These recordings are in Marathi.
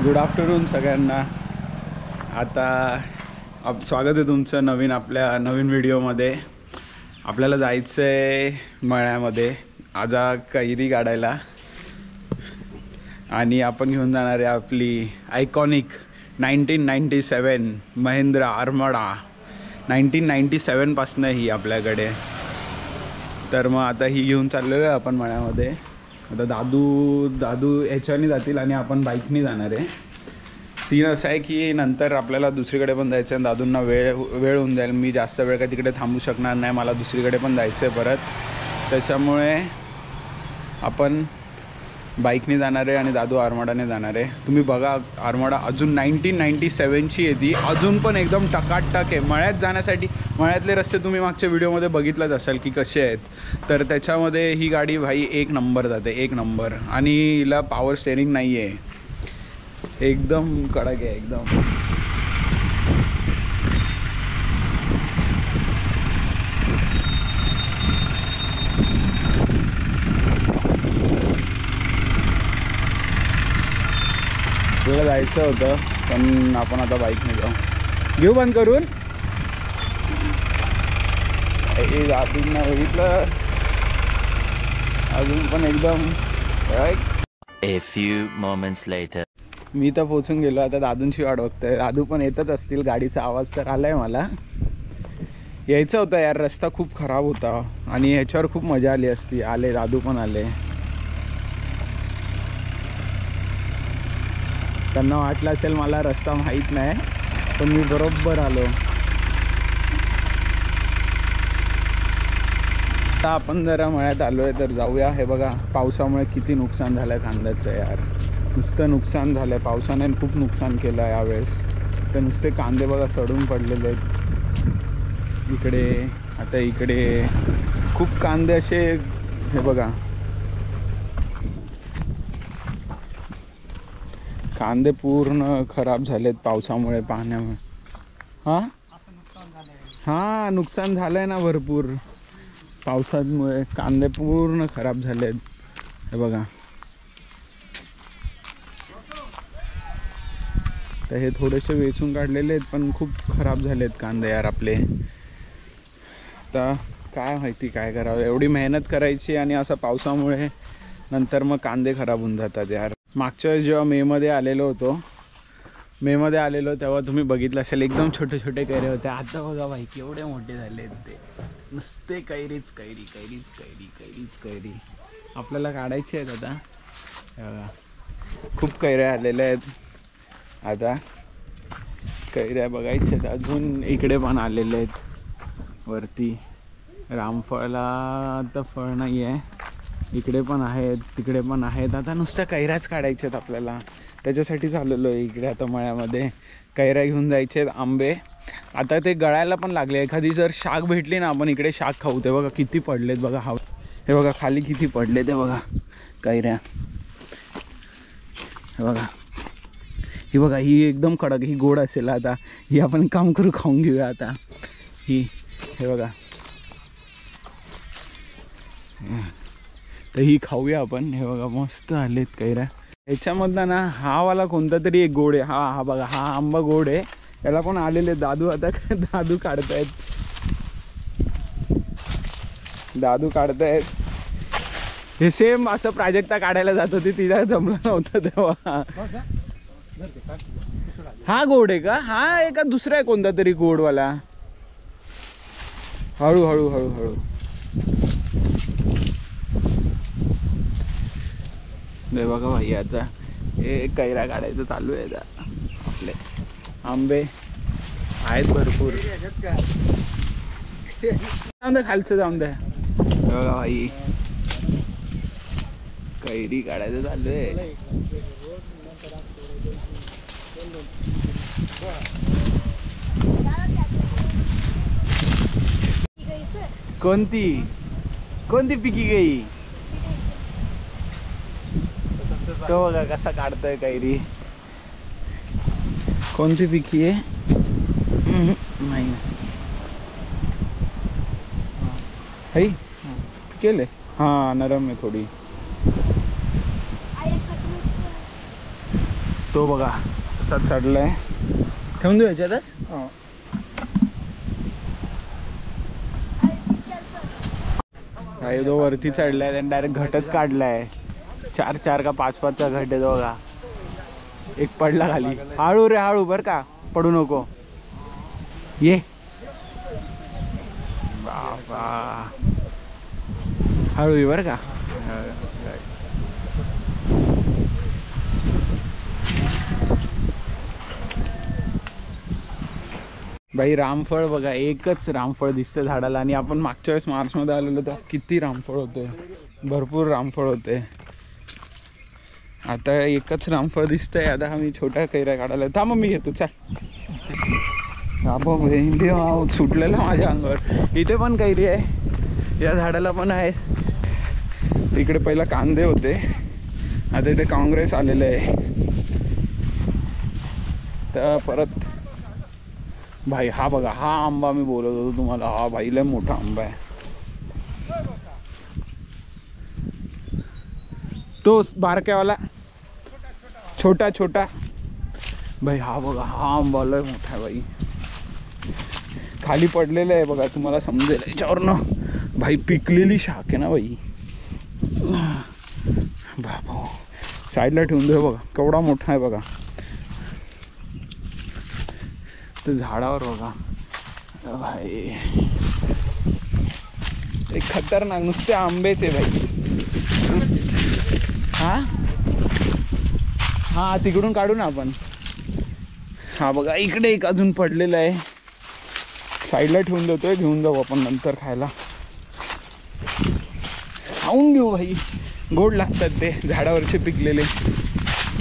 गुड आफ्टरनून सगळ्यांना। आता स्वागत आहे तुमचं आपल्या नवीन व्हिडिओमध्ये। आपल्याला जायचं आहे मळ्यामध्ये आज कैरी काढायला आणि आपण घेऊन जाणार आहे आपली आयकॉनिक 1997 महिंद्रा आर्मडा। 1997 पासून ही आपल्याकडे। तर मग आता ही घेऊन चाललेलो आहे आपण मळ्यामध्ये। आता दादू ह्याच्याने जातील आणि आपण बाईकने जाणार आहे। सीन असं आहे की नंतर आपल्याला दुसरीकडे पण जायचं आहे। दादूंना वेळ होऊन जाईल। मी जास्त वेळ काय तिकडे थांबू शकणार नाही, मला दुसरीकडे पण जायचं आहे परत। त्याच्यामुळे आपण बाईकने जाणार आहे आणि दादू आर्मडाने जाणार आहे। तुम्ही बघा आर्मडा अजून 1997ची आहे ती, अजून पण एकदम टकाटक आहे। मळ्यात जाण्यासाठी मळ्यातले रस्ते तुम्ही मागच्या व्हिडिओमध्ये बघितलंच असाल की कसे आहेत। तर त्याच्यामध्ये ही गाडी भाई एक नंबर जाते, एक नंबर। आणि हिला पॉवर स्टेअरिंग नाही आहे, एकदम कडक आहे एकदम। तुला जायचं होतं पण आपण आता बाईकने जाऊ। घेऊ बंद करून। दादूंना बघितलं अजून पण एकदम। A few moments later. मी तर पोचून गेलो, आता दादूंची वाट बघतोय। दादू पण येतच असतील, गाडीचा आवाज तर आलाय मला। यायचं होतं यार, रस्ता खूप खराब होता आणि ह्याच्यावर खूप मजा आली असती। आले दादू पण आले। त्यांना वाटलं असेल मला रस्ता माहीत नाही, पण मी बरोबर आलो। आता आपण जरा मळ्यात आलो आहे तर जाऊया। हे बघा पावसामुळे किती नुकसान झालं आहे कांद्याचं यार, नुसतं नुकसान झालं आहे। पावसाने खूप नुकसान केलं आहे यावेळेस। तर नुसते कांदे बघा सडून पडलेले आहेत इकडे। आता इकडे खूप कांदे असे, हे बघा कांदे पूर्ण खराब झालेत पावसामुळे, पाण्यामुळे। हां नुकसान झालं आहे ना भरपूर पावसामुळे। कांदे पूर्ण खराब झालेत, हे बघा। तर हे थोडेसे वेचून काढलेले आहेत पण खूप खराब झालेत कांदे यार आपले। आता काय माहिती काय करावं, एवढी मेहनत करायची आणि असं पावसामुळे नंतर मग कांदे खराब होऊन जातात यार। मागच्या वेळेस जेव्हा मेमध्ये आलेलो तेव्हा तुम्ही बघितलं असेल एकदम छोटे छोटे कैरे होते। आता बघा भाई केवढे मोठे झाले आहेत ते, नुसते कैरीच कैरी कैरीच कैरी कैरीच कैरी आपल्याला काढायची आहेत आता। बघा खूप कैऱ्या आलेल्या आहेत। आता कैऱ्या बघायच्या आहेत, अजून इकडे पण आलेले आहेत वरती। रामफळला आता फळ नाही आहे, इकडे पण आहेत तिकडे पण आहेत। आता नुसत्या कैऱ्याच काढायच्या आहेत आपल्याला, त्याच्यासाठी चाललेलो आहे इकडे आता मळ्यामध्ये। कैऱ्या घेऊन जायचे आहेत, आंबे आता ते गळायला पण लागले। एखादी जर शाक भेटली ना आपण इकडे शाक खाऊ। ते बघा किती पडलेत बघा, हे बघा खाली किती पडले ते बघा कैऱ्या। हे बघा ही बघा, ही एकदम कडक, ही गोड असेल। आता ही आपण काम करू खाऊन घेऊया आता ही। हे बघा तर ही खाऊया आपण। हे बघा मस्त आलेत कैऱ्या। याच्यामधला ना हा वाला कोणता तरी एक गोड आहे। हा बघा हा आंबा गोड आहे, याला पण आलेले दादू। आता दादू काढतायत। हे सेम असं प्राजक्ता काढायला जात होती, तिला जमलं नव्हतं तेव्हा। हा गोड आहे का? हा आहे का दुसरा आहे कोणता तरी गोडवाला? हळू हळू हळू हळू। हे बघा भाई आता हे कैरा काढायचं चालू आहे आता। आपले आंबे आहेत भरपूर। जाऊन द्या खालचं, जाऊन द्या। बघा भाई कैरी काढायचं चालू आहे। कोणती पिकी गई? तो बघा कसा काढतोय कैरी। कोणती पिकी आहे? नाही केले। हां नरम आहे थोडी। तो बघा असा चढलाय. ठेवून देऊ याच्यातच. काही तो वरती चढलाय त्याने डायरेक्ट घटच काढलाय. 4-4 का 5-5चा घट आहे तो बघा. एक पडला खाली. हळू रे हळू बर का, पडू नको. ये बाबा हळू ये बर का. बाई रामफळ बघा, एकच रामफळ दिसतं झाडाला. आणि आपण मागच्या वेळेस मार्चमध्ये आलेलो तर किती रामफळ होते, भरपूर रामफळ होते. आता एकच रामफळ दिसतंय. आता आम्ही छोट्या कैऱ्या काढायला. थांब मी घेतो चल. बाबा सुटलेला माझ्या अंगावर. इथे पण कैरी आहे, या झाडाला पण आहे. तिकडे पहिला कांदे होते, आता इथे काँग्रेस आलेलं आहे. तर परत भाई हा बघा, हा आंबा मी बोलत होतो तुम्हाला. हा भाई लय मोठा आंबा आहे तो बारक्यावाला. छोटा छोटा भाई हा बघा, हा आंबा लय मोठा आहे भाई. खाली पडलेलं आहे बघा, तुम्हाला समजेल याच्यावरनं. भाई पिकलेली शाख आहे ना भाई. बाबा साईडला ठेवून दे बघा, केवढा मोठा आहे बघा. तर झाडावर बघा भाई, एक खतरनाक नुसते आंबेच आहे भाई. हा हा तिकडून काढू ना आपण. हा बघा इकडे एक अजून पडलेलं आहे, साईडला ठेवून देतोय. घेऊन जाऊ आपण नंतर खायला. खाऊन घेऊ भाई, गोड लागतात ते झाडावरचे पिकलेले.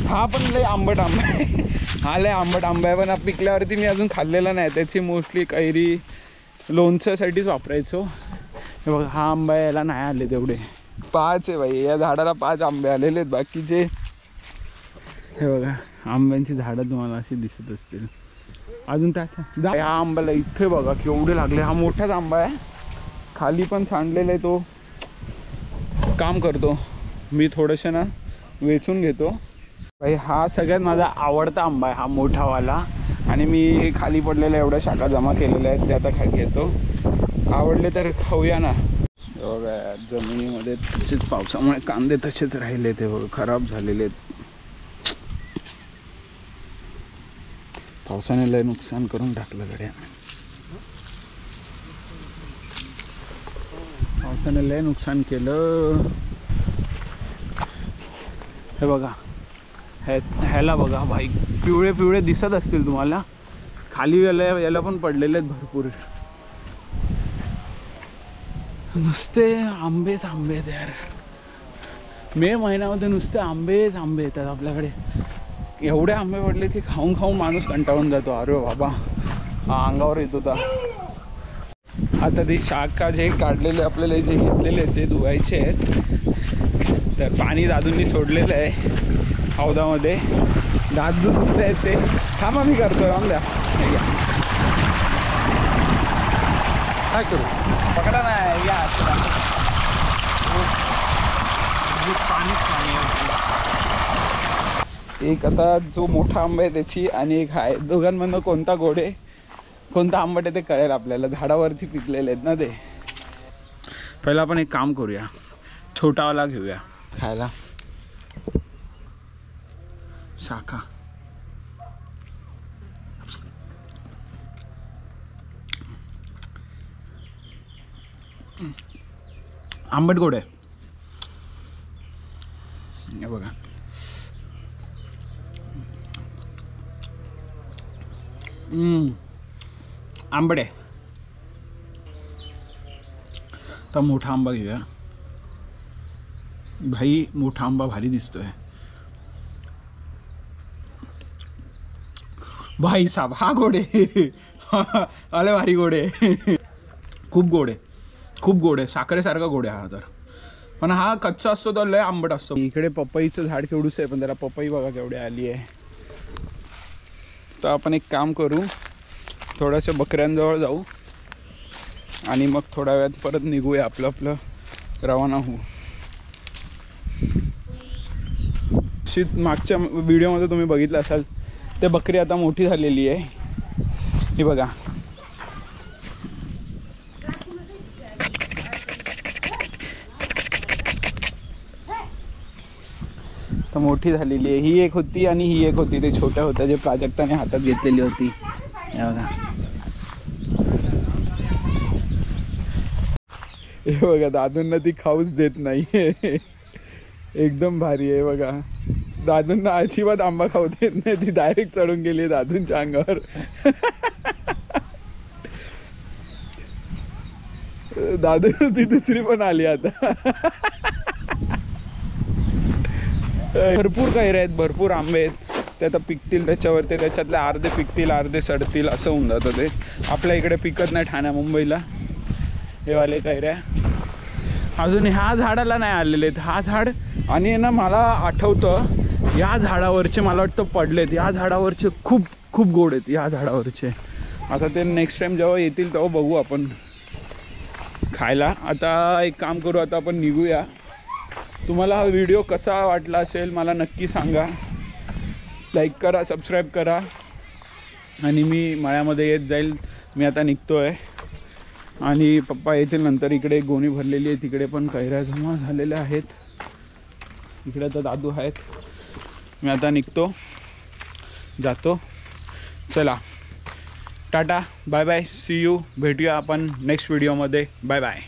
हा पण लय आंबट आंबा आहे. हा लय आंबट आंबा आहे, पण हा पिकल्यावरती मी अजून खाल्लेला नाही. त्याची मोस्टली कैरी लोणच्यासाठीच वापरायचो. हे बघा हा आंबा आहे, याला नाही आले तेवढे. 5 आहे भाई, या झाडाला 5 आंबे आलेले आहेत. बाकीचे हे बघा आंब्यांची झाडं तुम्हाला अशी दिसत असतील. अजून त्याच ह्या आंब्याला इथे बघा केवढे लागले. हा मोठाच आंबा आहे, खाली पण सांडलेला आहे. तो काम करतो मी थोडेसे ना वेचून घेतो भाई. हा सगळ्यात माझा आवडता आंबा आहे, हा मोठावाला. आणि मी खाली पडलेल्या एवढ्या शाखा जमा केलेल्या आहेत, ते आता खाली घेतो. आवडले तर खाऊया ना. बघा जमिनीमध्ये तसेच पावसामुळे कांदे तसेच राहिले, ते बघा खराब झालेले आहेत. पावसाने लय नुकसान करून टाकलं गड्या. पावसाने लय नुकसान केलं. हे बघा ह्याला बघा भाई, पिवळे पिवळे दिसत असतील तुम्हाला. खाली याला पण पडलेले आहेत भरपूर. नुसते आंबेच आंबे आहेत यार. मे महिन्यामध्ये नुसते आंबेच आंबे येतात आपल्याकडे. एवढे आंबे पडले की खाऊन खाऊन माणूस कंटाळून जातो. अरे बाबा हा अंगावर येत होता. आता ती शाखा जे काढलेले आपल्याला जे घेतलेले ते धुवायचे आहेत. तर पाणी दादूंनी सोडलेलं आहे हौदामध्ये. दादू धुत आहेत ते. थांबा मी करतो राम द्या. काय करू पकडा नाही या. एक आता जो मोठा आंबा आहे त्याची, आणि एक आहे. दोघांमधनं कोणता गोड आहे कोणता आंबट आहे ते कळेल आपल्याला. झाडावरती पिकलेले आहेत ना ते. पहिला आपण एक काम करूया, छोटावाला घेऊया खायला. शाखा आंबट गोड आहे. हे बघा आंबट आहे. तर मोठा आंबा घेऊया भाई. मोठा आंबा भारी दिसतोय भाई साहब. हा गोड आहे. अरे भारी गोड आहे. खूप गोड आहे, खूप गोड आहे. साखरेसारखा गोड आहे हा तर. पण हा कच्चा असतो तर लय आंबट असतो. इकडे पपईचं झाड केवढूच आहे, पण त्याला पपई बघा केवढी आली आहे. तर आपण एक काम करू, थोड्याशा बकऱ्यांजवळ जाऊ आणि मग थोड्या वेळात परत निघूया. आपलं रवाना होऊ. जशी मागच्या व्हिडिओमध्ये तुम्ही बघितलं असाल ते बकरी आता मोठी झालेली आहे. ही बघा तर मोठी झालेली आहे. ही एक होती आणि ही एक होती, ते छोट्या होत्या जे प्राजक्ताने हातात घेतलेली होती. हे बघा, हे बघा दादूंना ती खाऊच देत नाही. एकदम भारी आहे बघा. दादूंना अजिबात आंबा खाऊ देत नाही, ती डायरेक्ट चढून गेली दादूंच्या अंगावर. दादू ती दुसरी पण आली आता. भरपूर कैऱ्या आहेत, भरपूर आंबे आहेत. ते आता पिकतील त्याच्यावरती, त्याच्यातले अर्धे पिकतील अर्धे सडतील असं होऊन जातं ते. आपल्या इकडे पिकत नाही ठाण्या मुंबईला हे वाले कैऱ्या. अजून ह्या झाडाला नाही आलेले आहेत. हा झाड आणि ना मला आठवतं या झाडावरचे मला वाटतं पडलेत. या झाडावरचे खूप खूप गोड आहेत या झाडावरचे. आता ते नेक्स्ट टाईम जेव्हा येतील तेव्हा बघू आपण खायला. आता एक काम करू, आता आपण निघूया. तुम्हाला हा व्हिडिओ कसा वाटला असेल मला नक्की सांगा. लाईक करा, सबस्क्राईब करा. आणि मी मळ्यामध्ये येत जाईल. मी आता निघतो आहे आणि पप्पा येतील नंतर. इकडे गोणी भरलेली आहे, तिकडे पण कैऱ्या जमा झालेल्या आहेत. इकडे आता दादू आहेत. मी आता निघतो, जातो. चला tata, bye bye, see you. भेटूया आपण नेक्स्ट व्हिडिओमध्ये. Bye bye.